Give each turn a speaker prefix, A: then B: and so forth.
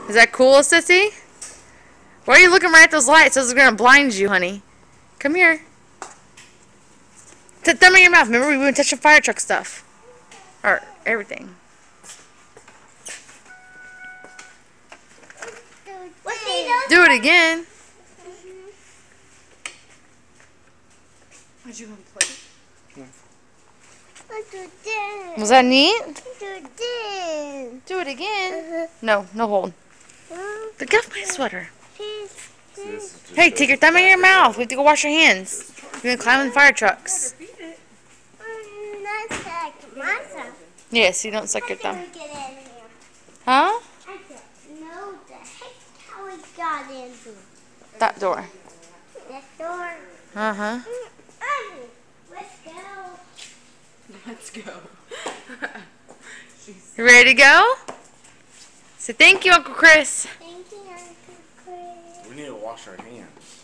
A: Is that cool, Sissy? Why are you looking right at those lights? Those are going to blind you, honey. Come here. Thumb in your mouth. Remember, we wouldn't touch the fire truck stuff. Or everything. Do it again.
B: Why'd you want to play?
A: Was that neat? Do it again. No, no hold. Get off my sweater. Hey, take your thumb in your mouth. We have to go wash your hands. You're going to climb in the fire trucks. Yes, you don't suck your thumb. Huh?
C: I don't know the heck how we got in here.
A: That door.
C: That door.
A: Uh-huh.
C: Let's go.
B: Let's go.
A: You ready to go? Say thank you, Uncle Chris.
C: Thank you, Uncle Chris.
D: We need to wash our hands.